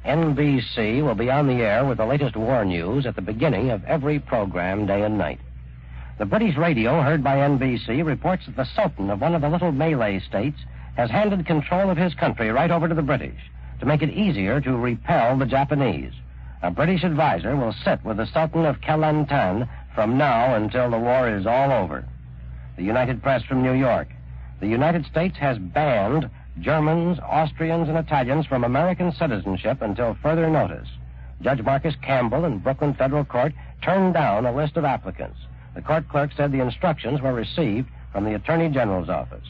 NBC will be on the air with the latest war news at the beginning of every program, day and night. The British radio, heard by NBC, reports that the Sultan of one of the little Malay states has handed control of his country right over to the British to make it easier to repel the Japanese. A British advisor will sit with the Sultan of Kelantan from now until the war is all over. The United Press from New York. The United States has banned Germans, Austrians, and Italians from American citizenship until further notice. Judge Marcus Campbell in Brooklyn Federal Court turned down a list of applicants. The court clerk said the instructions were received from the Attorney General's office.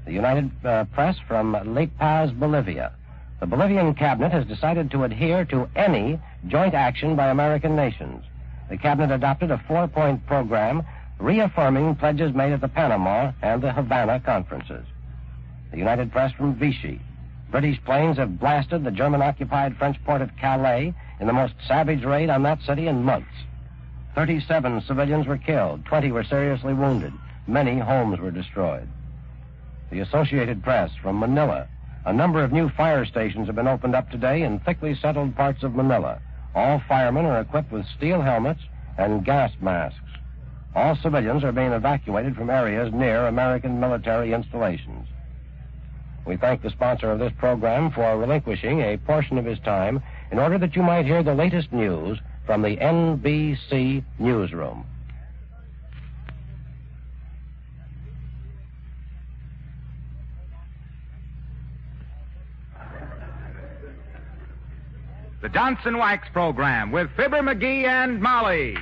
The United Press from Lake Paz, Bolivia. The Bolivian cabinet has decided to adhere to any joint action by American nations. The cabinet adopted a 4-point program reaffirming pledges made at the Panama and the Havana conferences. The United Press from Vichy. British planes have blasted the German-occupied French port of Calais in the most savage raid on that city in months. 37 civilians were killed, 20 were seriously wounded, many homes were destroyed. The Associated Press from Manila. A number of new fire stations have been opened up today in thickly settled parts of Manila. All firemen are equipped with steel helmets and gas masks. All civilians are being evacuated from areas near American military installations. We thank the sponsor of this program for relinquishing a portion of his time in order that you might hear the latest news from the NBC newsroom. The Johnson Wax Program with Fibber McGee and Molly.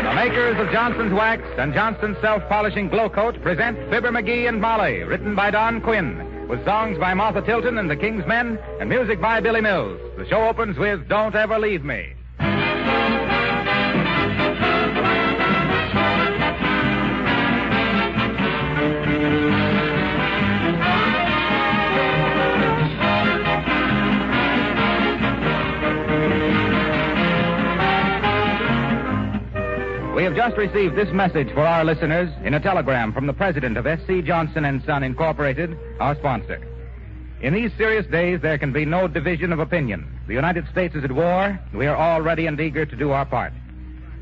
The makers of Johnson's Wax and Johnson's Self-Polishing Glow Coat present Fibber McGee and Molly, written by Don Quinn, with songs by Martha Tilton and the King's Men, and music by Billy Mills. The show opens with Don't Ever Leave Me. We have just received this message for our listeners in a telegram from the president of S.C. Johnson & Son, Incorporated, our sponsor. In these serious days, there can be no division of opinion. The United States is at war. We are all ready and eager to do our part.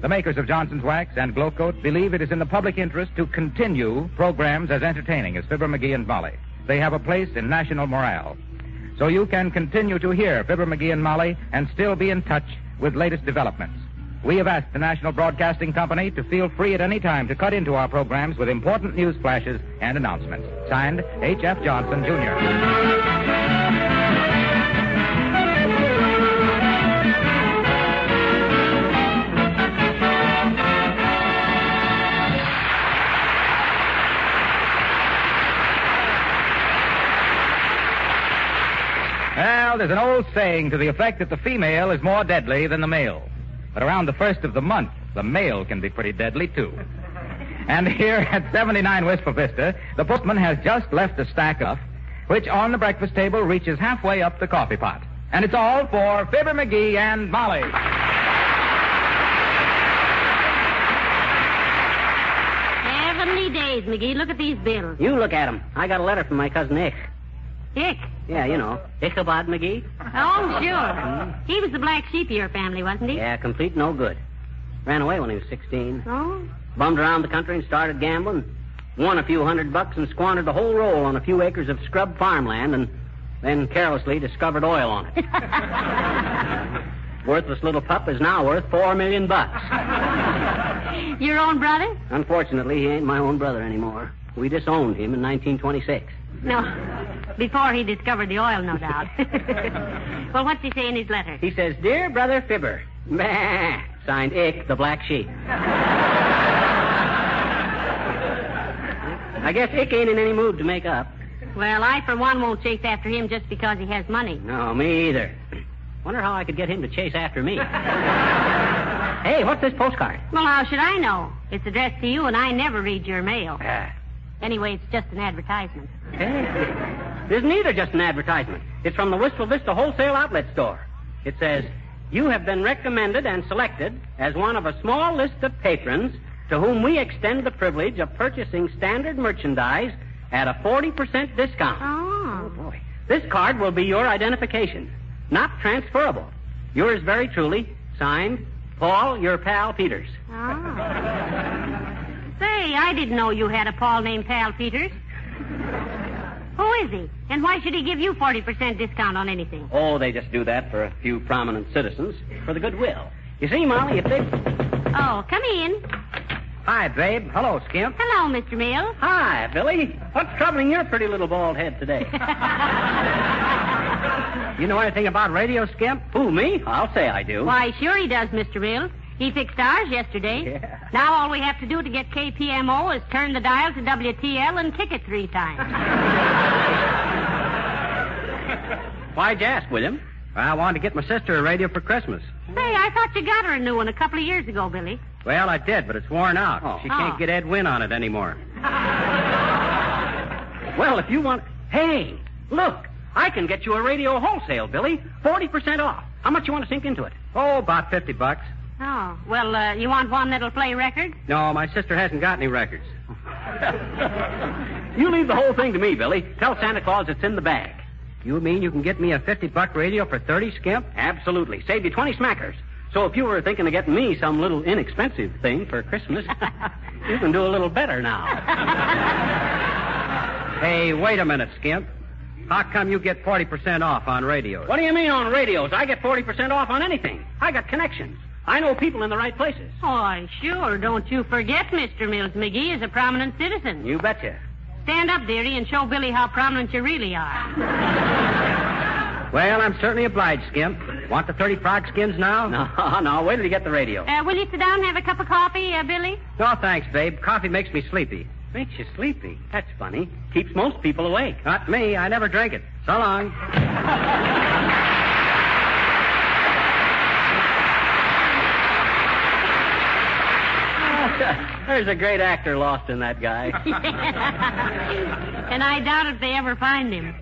The makers of Johnson's Wax and Glow Coat believe it is in the public interest to continue programs as entertaining as Fibber McGee and Molly. They have a place in national morale. So you can continue to hear Fibber McGee and Molly and still be in touch with latest developments. We have asked the National Broadcasting Company to feel free at any time to cut into our programs with important news flashes and announcements. Signed, H.F. Johnson, Jr. Well, there's an old saying to the effect that the female is more deadly than the male. But around the first of the month, the male can be pretty deadly, too. And here at 79 Wistful Vista, the postman has just left a stack of, which on the breakfast table reaches halfway up the coffee pot. And it's all for Fibber McGee and Molly. Heavenly days, McGee. Look at these bills. You look at them. I got a letter from my cousin Ick. Ick? Yeah, you know. Ichabod McGee. Oh, sure. He was the black sheep of your family, wasn't he? Yeah, complete no good. Ran away when he was 16. Oh? Bummed around the country and started gambling. Won a few $100 and squandered the whole roll on a few acres of scrub farmland and then carelessly discovered oil on it. Worthless little pup is now worth $4 million. Your own brother? Unfortunately, he ain't my own brother anymore. We disowned him in 1926. No, before he discovered the oil, no doubt. Well, what's he say in his letter? He says, Dear Brother Fibber. Bah. Signed Ick, the black sheep. I guess Ick ain't in any mood to make up. Well, I, for one, won't chase after him just because he has money. No, me either. Wonder how I could get him to chase after me. Hey, what's this postcard? Well, how should I know? It's addressed to you, and I never read your mail. Ah. Anyway, it's just an advertisement. Hey, it isn't either just an advertisement. It's from the Wistful Vista Wholesale Outlet Store. It says, You have been recommended and selected as one of a small list of patrons to whom we extend the privilege of purchasing standard merchandise at a 40% discount. Oh. Boy. This card will be your identification, not transferable. Yours very truly, signed, Paul, your pal Peters. Oh. Say, I didn't know you had a Paul named Pal Peters. Who is he? And why should he give you 40% discount on anything? Oh, they just do that for a few prominent citizens, for the goodwill. You see, Molly, if they... Oh, come in. Hi, babe. Hello, Skimp. Hello, Mr. Mills. Hi, Billy. What's troubling your pretty little bald head today? You know anything about radio, Skimp? Who, me? I'll say I do. Why, sure he does, Mr. Mills. He fixed ours yesterday. Yeah. Now all we have to do to get KPMO is turn the dial to WTL and kick it 3 times. Why'd you ask, William? I wanted to get my sister a radio for Christmas. Hey, I thought you got her a new one a couple of years ago, Billy. Well, I did, but it's worn out. Oh. She can't Oh. get Ed Wynn on it anymore. Well, if you want... Hey, look. I can get you a radio wholesale, Billy. 40% off. How much you want to sink into it? Oh, about $50. Oh, well, you want one that'll play records? No, my sister hasn't got any records. You leave the whole thing to me, Billy. Tell Santa Claus it's in the bag. You mean you can get me a $50 radio for 30, Skimp? Absolutely. Save you 20 smackers. So if you were thinking of getting me some little inexpensive thing for Christmas, you can do a little better now. Hey, wait a minute, Skimp. How come you get 40% off on radios? What do you mean on radios? I get 40% off on anything. I got connections. I know people in the right places. Oh, sure. Don't you forget, Mr. Mills McGee is a prominent citizen. You betcha. Stand up, dearie, and show Billy how prominent you really are. Well, I'm certainly obliged, Skimp. Want the 30 frog skins now? No. Wait till you get the radio. Will you sit down and have a cup of coffee, Billy? No, thanks, babe. Coffee makes me sleepy. Makes you sleepy? That's funny. Keeps most people awake. Not me. I never drink it. So long. There's a great actor lost in that guy. And I doubt if they ever find him.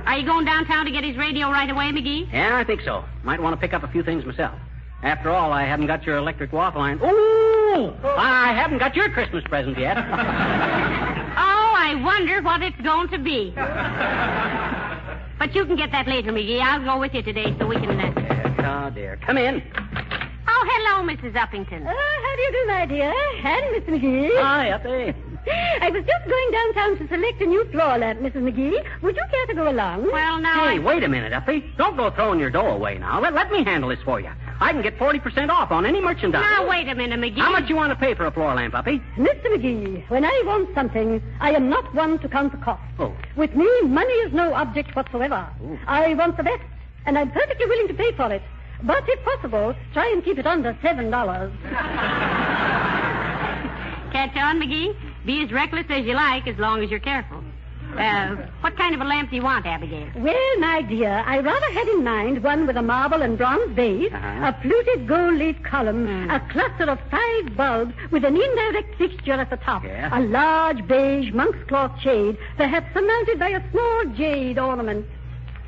Are you going downtown to get his radio right away, McGee? Yeah, I think so. Might want to pick up a few things myself. After all, I haven't got your electric waffle iron. Ooh! I haven't got your Christmas present yet. Oh, I wonder what it's going to be. But you can get that later, McGee. I'll go with you today so we can... Oh, dear. Come in. Oh, hello, Mrs. Uppington. How do you do, my dear? And Mr. McGee. Hi, Uppy. I was just going downtown to select a new floor lamp, Mrs. McGee. Would you care to go along? Well, now... Hey, wait a minute, Uppy. Don't go throwing your dough away now. Let me handle this for you. I can get 40% off on any merchandise. Now, wait a minute, McGee. How much you want to pay for a floor lamp, Uppy? Mr. McGee, when I want something, I am not one to count the cost. Oh. With me, money is no object whatsoever. Ooh. I want the best, and I'm perfectly willing to pay for it. But if possible, try and keep it under $7. Catch on, McGee? Be as reckless as you like, as long as you're careful. What kind of a lamp do you want, Abigail? Well, my dear, I rather had in mind one with a marble and bronze base, a fluted gold leaf column, a cluster of 5 bulbs with an indirect fixture at the top, a large beige monk's cloth shade, perhaps surmounted by a small jade ornament.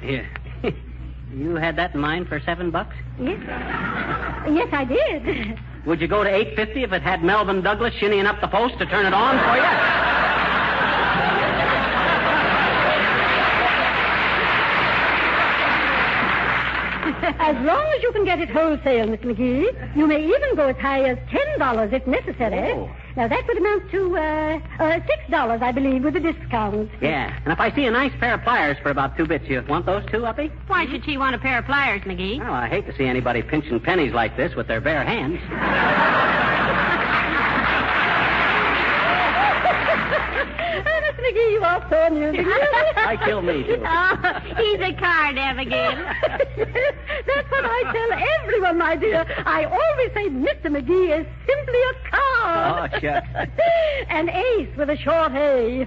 Yeah. You had that in mind for $7? Yes. Yes, I did. Would you go to $8.50 if it had Melvin Douglas shinnying up the post to turn it on for you? As long as you can get it wholesale, Mr. McGee, you may even go as high as $10 if necessary. Oh. Now, that would amount to $6, I believe, with a discount. Yeah. And if I see a nice pair of pliers for about 2 bits, you want those too, Uppy? Why should she want a pair of pliers, McGee? Well, I hate to see anybody pinching pennies like this with their bare hands. Mr. McGee, you are so amusing. I kill me, too. Oh, he's a card, Abigail. That's what I tell everyone, my dear. I always say Mr. McGee is simply a card. Oh, shucks. An ace with a short A.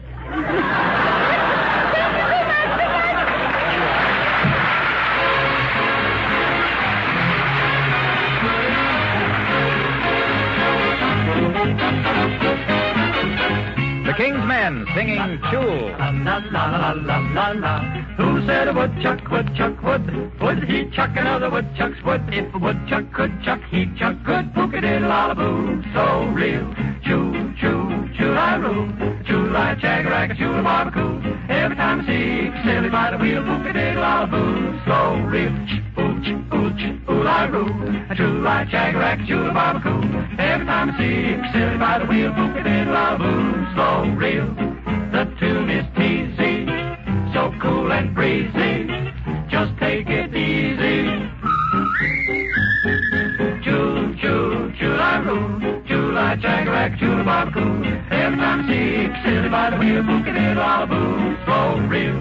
The King's Men singing Chul. La la la la la la la. Who said a woodchuck would? Would he chuck another woodchuck's wood? If a woodchuck could chuck, he'd chuck good. Pookadiddle-lollaboo, so real. Choo, choo, choo-I-roo. Choo-I-chag-a-rack, choo-a-barbecue. Every time I see a silly by the wheel, pookadiddle-lollaboo, so real. Ooch, ooch, ooh-I-roo. Choo-I-chag-a-rack, choo-a-barbecue. Every time I see a silly by the wheel, pookadiddle-lollaboo, so real. The tune is teasy, so cool and breezy. Just take it easy. Choo, choo, choo-I-roo. Choo-I-chag-a-rack, choo-a-barbecue. Every time I see a silly by the wheel, pookadiddle-lollaboo, so real.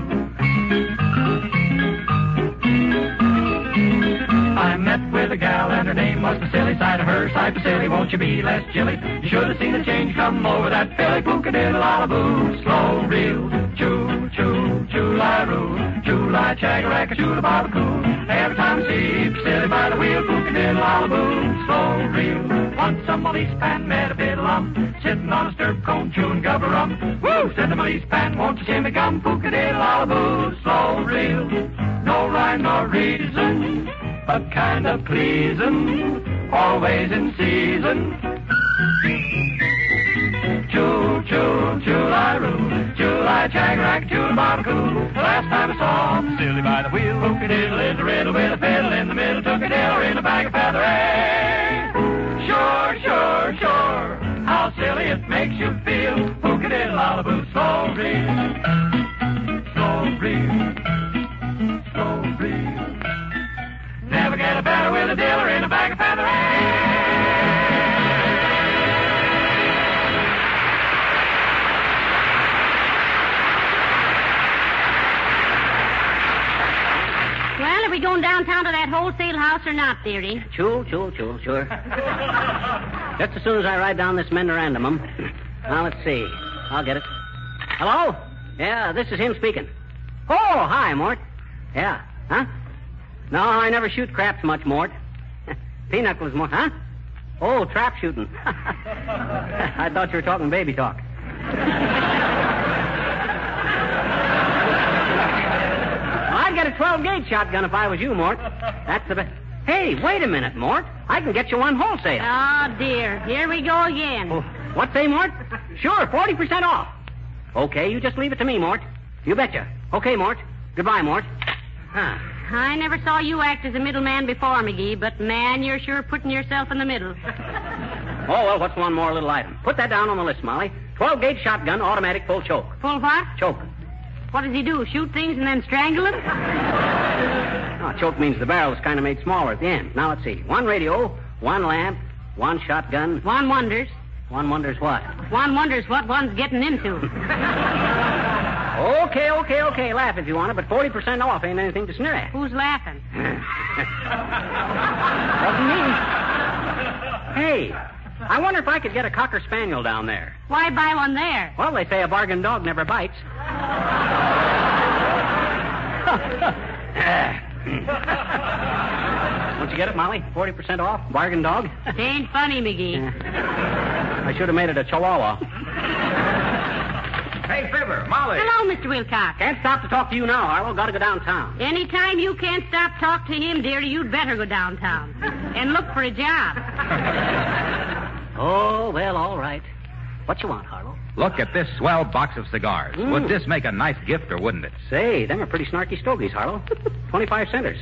I met with a gal and her name was Vasily. Side of her, side Vasily, won't you be less chilly? You should have seen the change come over that filly. Pookadiddle-lollaboo, slow real. Choo, choo, choo-I-roo. Choo-I-chag-a-rack, choo-a-barbecue. Every time I see Vasily by the wheel, pookadiddle-lollaboo, slow real. Once a police pan met a fiddle-um, sitting on a stirrup cone chewing gubber-rum. Woo! Said the police pan, won't you shimmy gum? Pookadiddle-lollaboo, slow real. No rhyme nor reason, but kind of pleasing, always in season. Choo, choo, choo-I-roo. Choo-I-chag-a-rack, choo-a-barbecue. The last time I saw Silly by the wheel, pookadiddle is a riddle with a fiddle in the middle. Took a diddler in a bag of feather hay. Sure, sure, sure, how silly it makes you feel. Pookadiddle-lollaboo, so real. So real. So real. Never get a better with a dealer in a bag of feather hay. Well, are we going downtown to that wholesale house or not, dearie? Choo, choo, choo, sure. Just as soon as I ride down this memorandum. Now, let's see. I'll get it. Hello? Yeah, this is him speaking. Oh, hi, Mort. Yeah. Huh? No, I never shoot craps much, Mort. Pinocchio's Mort. Huh? Oh, trap shooting. I thought you were talking baby talk. I'd get a 12-gauge shotgun if I was you, Mort. That's the best. Hey, wait a minute, Mort. I can get you one wholesale. Oh, dear. Here we go again. Oh, what say, Mort? Sure, 40% off. Okay, you just leave it to me, Mort. You betcha. Okay, Mort. Goodbye, Mort. Huh. I never saw you act as a middleman before, McGee, but, man, you're sure putting yourself in the middle. Oh, well, what's one more little item? Put that down on the list, Molly. 12-gauge shotgun, automatic, full choke. Full what? Choke. What does he do, shoot things and then strangle them? Oh, choke means the barrel is kind of made smaller at the end. Now, let's see. One radio, one lamp, one shotgun. One wonders. One wonders what? One wonders what one's getting into. Okay. Laugh if you want it, but 40% off ain't anything to sneer at. Who's laughing? Wasn't me. Hey, I wonder if I could get a Cocker Spaniel down there. Why buy one there? Well, they say a bargain dog never bites. Don't you get it, Molly? 40% off, bargain dog. It ain't funny, McGee. I should have made it a Chihuahua. Hey, Fibber, Molly. Hello, Mr. Wilcox. Can't stop to talk to you now, Harlow. Got to go downtown. Anytime you can't stop talk to him, dearie, you'd better go downtown and look for a job. Oh, well, all right. What you want, Harlow? Look at this swell box of cigars. Would this make a nice gift, or wouldn't it? Say, them are pretty snarky stogies, Harlow. 25 centers.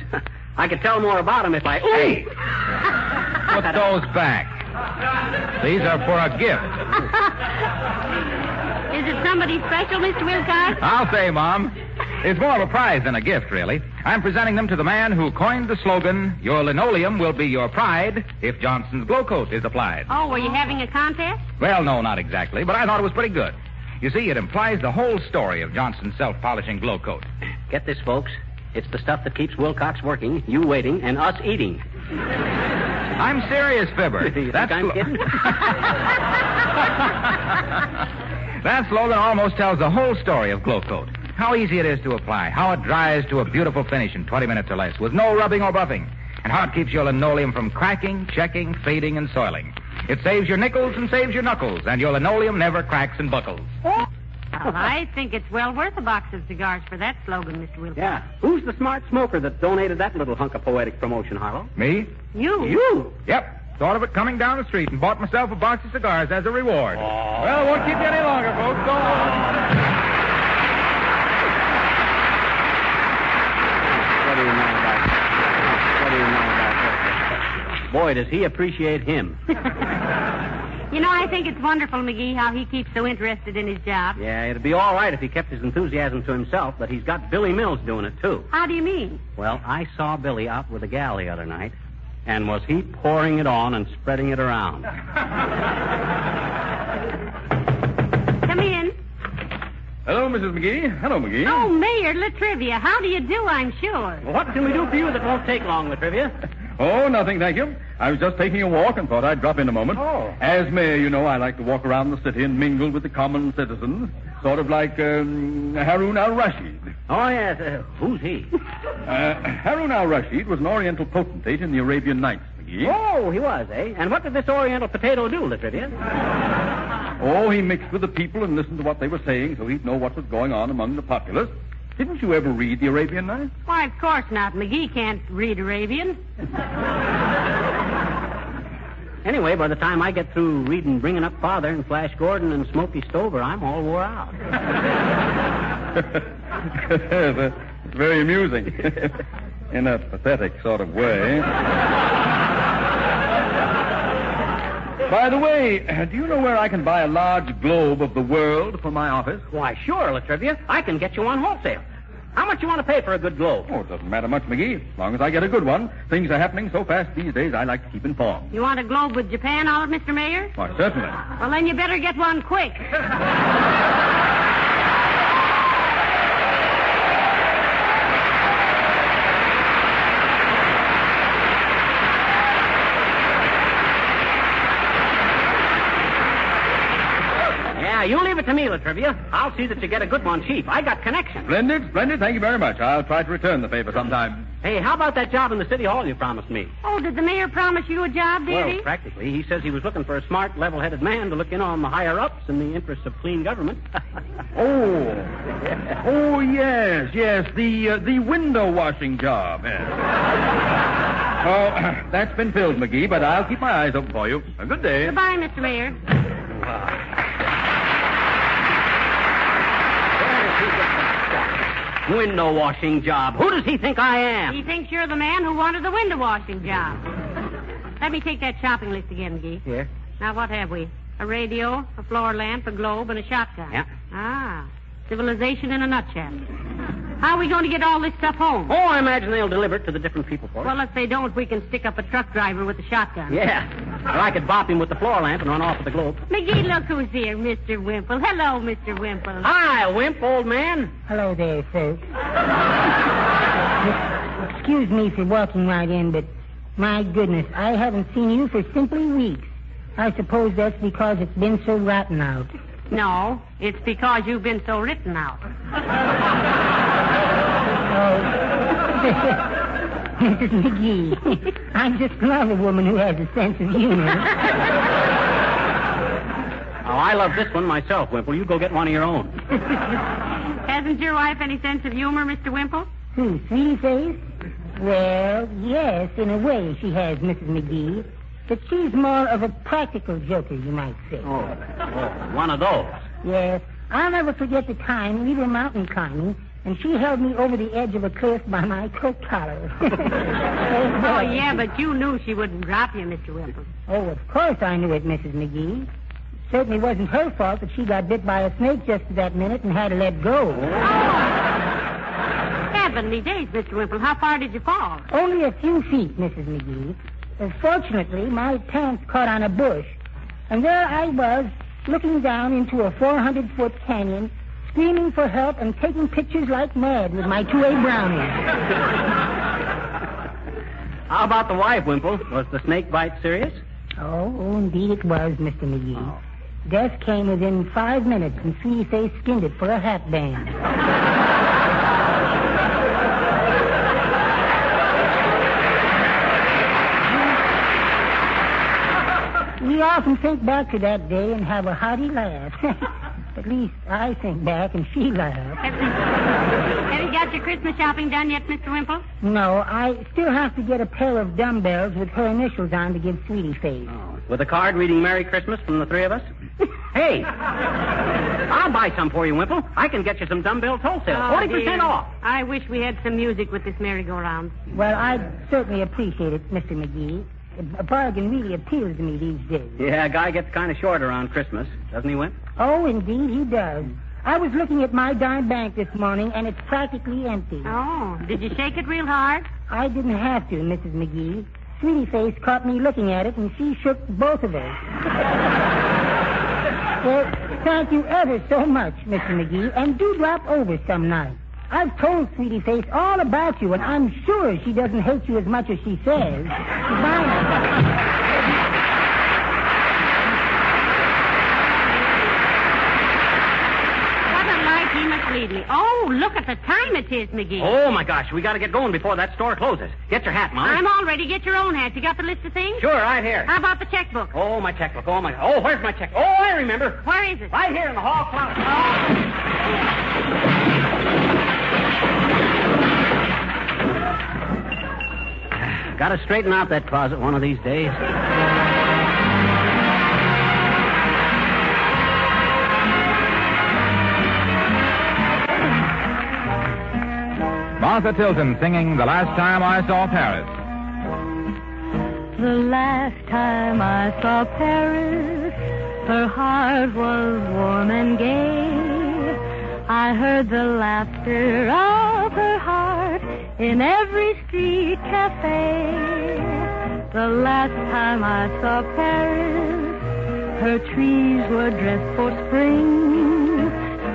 I could tell more about them if I... Hey! Put those back. These are for a gift. Is it somebody special, Mr. Wilcox? I'll say, Mom. It's more of a prize than a gift, really. I'm presenting them to the man who coined the slogan, "Your linoleum will be your pride if Johnson's Glow Coat is applied." Oh, were you having a contest? Well, no, not exactly, but I thought it was pretty good. You see, it implies the whole story of Johnson's self-polishing Glow Coat. Get this, folks. It's the stuff that keeps Wilcox working, you waiting, and us eating. I'm serious, Fibber. You think I'm kidding? That slogan almost tells the whole story of Glow Coat. How easy it is to apply, how it dries to a beautiful finish in 20 minutes or less, with no rubbing or buffing, and how it keeps your linoleum from cracking, checking, fading, and soiling. It saves your nickels and saves your knuckles, and your linoleum never cracks and buckles. Well, I think it's well worth a box of cigars for that slogan, Mr. Wilson. Yeah. Who's the smart smoker that donated that little hunk of poetic promotion, Harlow? Me? You? You? Yep. Thought of it coming down the street and bought myself a box of cigars as a reward. Oh. Well, won't keep you any longer, folks. Go on. What do you know about that? Boy, does he appreciate him. You know, I think it's wonderful, McGee, how he keeps so interested in his job. Yeah, it'd be all right if he kept his enthusiasm to himself, but he's got Billy Mills doing it, too. How do you mean? Well, I saw Billy out with a gal the other night, and was he pouring it on and spreading it around? Come in. Hello, Mrs. McGee. Hello, McGee. Oh, Mayor Latrivia, how do you do, I'm sure? Well, what can we do for you that won't take long, Latrivia? Oh, nothing, thank you. I was just taking a walk and thought I'd drop in a moment. Oh. As mayor, you know, I like to walk around the city and mingle with the common citizens, sort of like Harun al-Rashid. Oh, yes. Who's he? Harun al-Rashid was an Oriental potentate in the Arabian Nights, McGee. Oh, he was, eh? And what did this Oriental potato do, Latrivia? Oh, he mixed with the people and listened to what they were saying so he'd know what was going on among the populace. Didn't you ever read the Arabian Nights? Why, of course not. McGee can't read Arabian. Anyway, by the time I get through reading Bringing Up Father and Flash Gordon and Smokey Stover, I'm all wore out. It's very amusing. In a pathetic sort of way. By the way, do you know where I can buy a large globe of the world for my office? Why, sure, Latrivia. I can get you one wholesale. How much you want to pay for a good globe? Oh, it doesn't matter much, McGee. As long as I get a good one. Things are happening so fast these days, I like to keep informed. You want a globe with Japan on it, Mr. Mayor? Why, certainly. Well, then you better get one quick. Yeah, you leave it to me, Latrivia. I'll see that you get a good one cheap. I got connections. Splendid, splendid. Thank you very much. I'll try to return the favor sometime. Hey, how about that job in the City Hall you promised me? Oh, did the mayor promise you a job, did he? Well, practically. He says he was looking for a smart, level-headed man to look in on the higher-ups in the interests of clean government. Oh, yes. The window washing job. Yes. Oh, that's been filled, McGee, but I'll keep my eyes open for you. A good day. Goodbye, Mr. Mayor. Window washing job. Who does he think I am? He thinks you're the man who wanted the window washing job. Let me take that shopping list again, McGee. Here. Now, what have we? A radio, a floor lamp, a globe, and a shotgun. Yeah. Ah, civilization in a nutshell. How are we going to get all this stuff home? Oh, I imagine they'll deliver it to the different people for us. Well, if they don't, we can stick up a truck driver with a shotgun. Yeah. Or I could bop him with the floor lamp and run off with the globe. McGee, look who's here, Mr. Wimple. Hello, Mr. Wimple. Hi, Wimp, old man. Hello there, folks. Excuse me for walking right in, but my goodness, I haven't seen you for simply weeks. I suppose that's because it's been so rotten out. No, it's because you've been so written out. Mrs. McGee, I just love a woman who has a sense of humor. Oh, I love this one myself, Wimple. You go get one of your own. Hasn't your wife any sense of humor, Mr. Wimple? Who, Sweetie Face? Well, yes, in a way she has, Mrs. McGee. But she's more of a practical joker, you might say. Oh, one of those. Yes. I'll never forget the time we were mountain climbing, and she held me over the edge of a cliff by my coat collar. Oh, yeah, but you knew she wouldn't drop you, Mr. Wimple. Oh, of course I knew it, Mrs. McGee. It certainly wasn't her fault that she got bit by a snake just at that minute and had to let go. Oh. Heavenly days, Mr. Wimple. How far did you fall? Only a few feet, Mrs. McGee. Fortunately, my pants caught on a bush, and there I was, looking down into a 400-foot canyon, screaming for help and taking pictures like mad with my 2A brownies. How about the wife, Wimple? Was the snake bite serious? Oh, indeed it was, Mr. McGee. Oh. Death came within 5 minutes, and Sweetie Face skinned it for a hat band. we often think back to that day and have a hearty laugh. At least I think back and she laughs. Have you got your Christmas shopping done yet, Mr. Wimple? No, I still have to get a pair of dumbbells with her initials on to give Sweetie Face. Oh, with a card reading Merry Christmas from the three of us? Hey, I'll buy some for you, Wimple. I can get you some dumbbells wholesale. 40% off. I wish we had some music with this merry-go-round. Well, I'd certainly appreciate it, Mr. McGee. A bargain really appeals to me these days. Yeah, a guy gets kind of short around Christmas, doesn't he, Wimp? Oh, indeed he does. I was looking at my dime bank this morning, and it's practically empty. Oh, did you shake it real hard? I didn't have to, Mrs. McGee. Sweetie Face caught me looking at it, and she shook both of us. Well, thank you ever so much, Mr. McGee, and do drop over some night. I've told Sweetie Face all about you, and I'm sure she doesn't hate you as much as she says. Goodbye now. He must lead me. Oh, look at the time it is, McGee. Oh, my gosh. We got to get going before that store closes. Get your hat, Molly. I'm all ready. Get your own hat. You got the list of things? Sure, right here. How about the checkbook? Oh, my checkbook. Oh, my... Oh, where's my check? Oh, I remember. Where is it? Right here in the hall closet. Oh. Got to straighten out that closet one of these days. Martha Tilton singing The Last Time I Saw Paris. The last time I saw Paris, her heart was warm and gay. I heard the laughter of her heart in every street cafe. The last time I saw Paris, her trees were dressed for spring,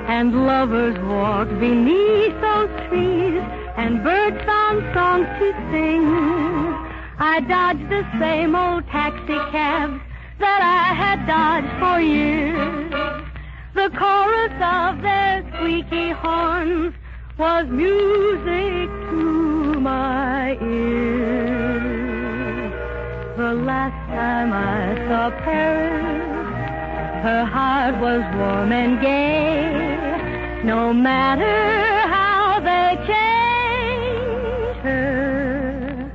and lovers walked beneath those trees, and birds found songs to sing. I dodged the same old taxi cabs that I had dodged for years. The chorus of their squeaky horns was music to my ears. The last time I saw Paris, her heart was warm and gay. No matter how they changed her,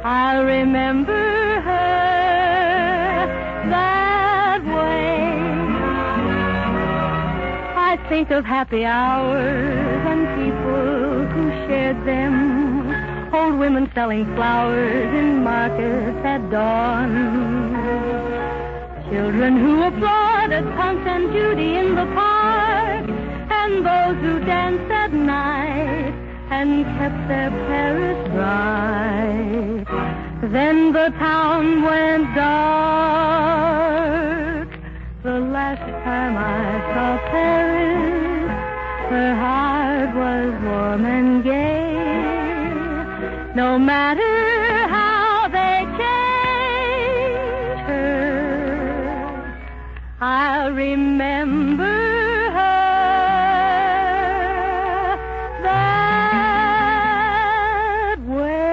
I'll remember her that way. I think of happy hours and people who shared them. Old women selling flowers in markets at dawn. Children who applauded Punch and Judy in the park, and those who danced at night and kept their Paris bright. Then the town went dark. The last time I saw Paris, her heart was warm and gay. No matter how they changed her, I'll remember her that way.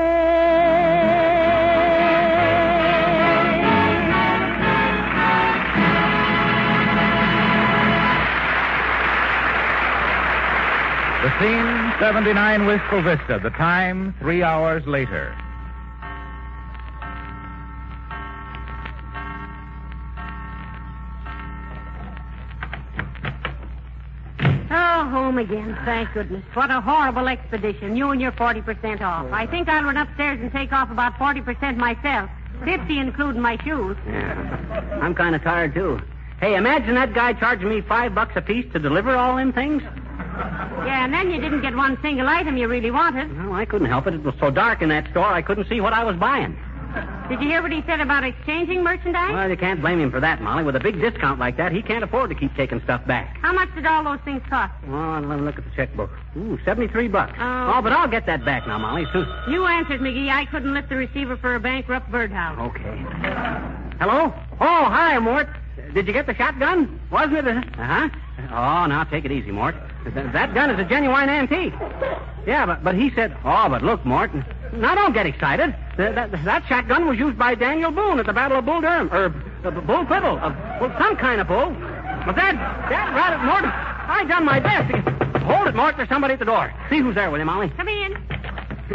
The scene, 79 Wistful Vista. The time, 3 hours later. Oh, home again, thank goodness. What a horrible expedition. You and your 40% off. I think I'll run upstairs and take off about 40% myself. 50 including my shoes. Yeah. I'm kind of tired, too. Hey, imagine that guy charging me $5 a piece to deliver all them things. Yeah, and then you didn't get one single item you really wanted. Well, I couldn't help it. It was so dark in that store, I couldn't see what I was buying. Did you hear what he said about exchanging merchandise? Well, you can't blame him for that, Molly. With a big discount like that, he can't afford to keep taking stuff back. How much did all those things cost you? Well, let me look at the checkbook. Ooh, $73. Oh, but I'll get that back now, Molly, soon. You answered, McGee. I couldn't lift the receiver for a bankrupt birdhouse. Okay. Hello? Oh, hi, Mort. Did you get the shotgun? Wasn't it? Uh-huh. Oh, now take it easy, Mort. That gun is a genuine antique. Yeah, but he said... Oh, but look, Mort. Now, don't get excited. That shotgun was used by Daniel Boone at the Battle of Bull Durham. Bull quibble. Well, some kind of bull. But that rabbit, Mort, I done my best. Hold it, Mort. There's somebody at the door. See who's there with you, Molly. Come in.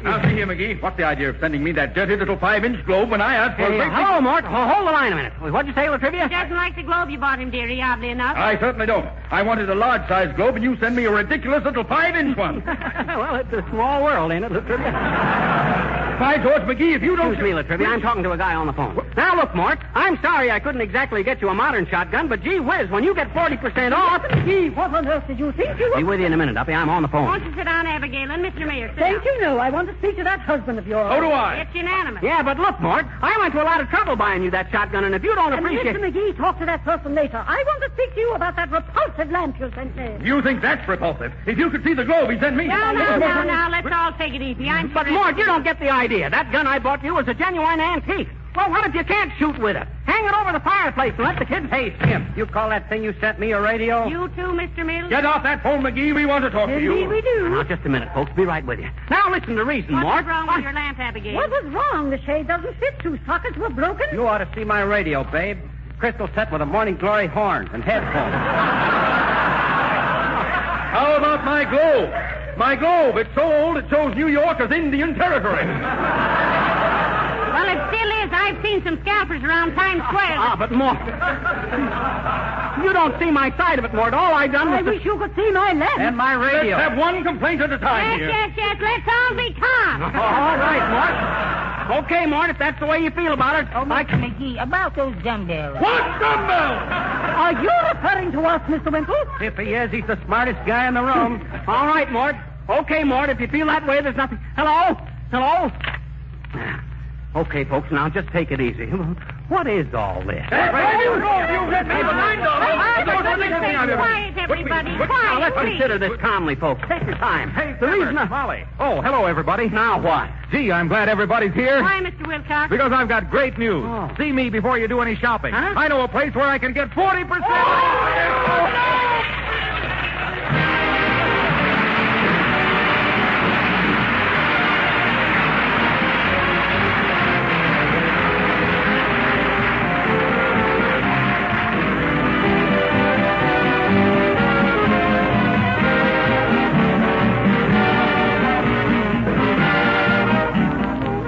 Now, see here, McGee. What's the idea of sending me that dirty little 5-inch globe when I asked for a great hello, Mort. Hold the line a minute. What'd you say, Latrivia? He doesn't like the globe you bought him, dearie, oddly enough. I certainly don't. I wanted a large-sized globe, and you send me a ridiculous little 5-inch one. Well, it's a small world, ain't it, Latrivia? By George, McGee, if you don't... Excuse me, Latrivia. I'm talking to a guy on the phone. Now, look, Mort, I'm sorry I couldn't exactly get you a modern shotgun, but gee whiz, when you get 40% off... Gee, what on earth did you think you were... Be with you in a minute, Uppy. I'm on the phone. Won't you sit down, Abigail, and Mr. Mayor, sit Thank down. you, no. I want to speak to that husband of yours. So do I. It's unanimous. Yeah, but look, Mort, I went to a lot of trouble buying you that shotgun, and if you don't And appreciate... Mr. McGee, talk to that person later. I want to speak to you about that repulsive lamp you sent me. You think that's repulsive? If you could see the globe he sent me... Now, let's all take it easy. I'm But, sure... Mort, you don't get the idea. That gun I bought you was a genuine antique. Well, what if you can't shoot with it? Hang it over the fireplace and let the kids taste. Skip, you call that thing you sent me a radio? You too, Mr. Mills? Get off that phone, McGee. We want to talk to you. Indeed we do. Now, just a minute, folks. Be right with you. Now, listen to reason, What's Mort. wrong with your lamp, Abigail? What was wrong? The shade doesn't fit. 2 sockets were broken. You ought to see my radio, babe. Crystal set with a Morning Glory horn and headphones. How about my globe? My globe. It's so old it shows New York as Indian territory. Well, it still is. I've seen some scalpers around Times Square. But, Mort... You don't see my side of it, Mort. All I done was... I wish you could see my lamp. And my radio. Let's have one complaint at a time here. Yes. Let's all be calm. All right, Mort. Okay, Mort, if that's the way you feel about it. Oh, Mr. McGee, about those dumbbells. What dumbbell? Are you referring to us, Mr. Wimple? If he is, he's the smartest guy in the room. All right, Mort. Okay, Mort, if you feel that way, there's nothing... Hello? Okay, folks, now just take it easy. What is all this? Quiet, everybody. Now, Quiet, let's please. consider this calmly, folks. Take your time. Hey, the reason... Molly. Oh, hello, everybody. Now what? Gee, I'm glad everybody's here. Why, Mr. Wilcox? Because I've got great news. Oh. See me before you do any shopping. Huh? I know a place where I can get 40%.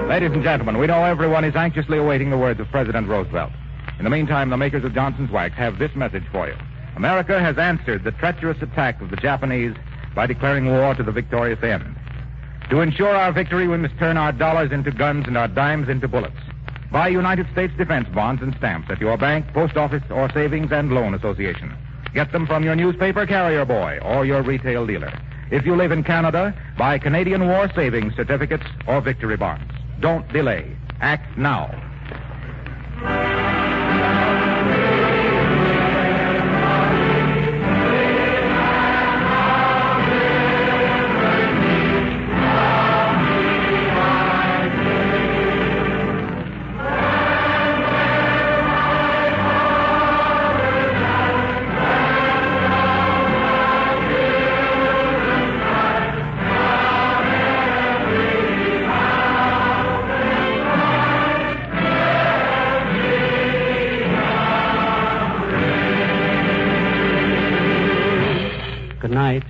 Ladies and gentlemen, we know everyone is anxiously awaiting the words of President Roosevelt. In the meantime, the makers of Johnson's Wax have this message for you. America has answered the treacherous attack of the Japanese by declaring war to the victorious end. To ensure our victory, we must turn our dollars into guns and our dimes into bullets. Buy United States defense bonds and stamps at your bank, post office, or savings and loan association. Get them from your newspaper carrier boy or your retail dealer. If you live in Canada, buy Canadian war savings certificates or victory bonds. Don't delay. Act now.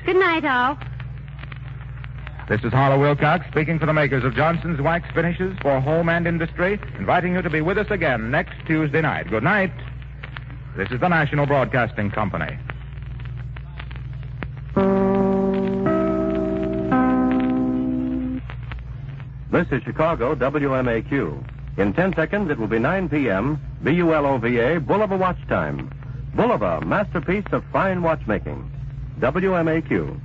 Good night, all. This is Harlow Wilcox speaking for the makers of Johnson's Wax Finishes for Home and Industry, inviting you to be with us again next Tuesday night. Good night. This is the National Broadcasting Company. This is Chicago WMAQ. In 10 seconds, it will be 9 p.m. BULOVA, Bulova Watch Time. Bulova, masterpiece of fine watchmaking. WMAQ.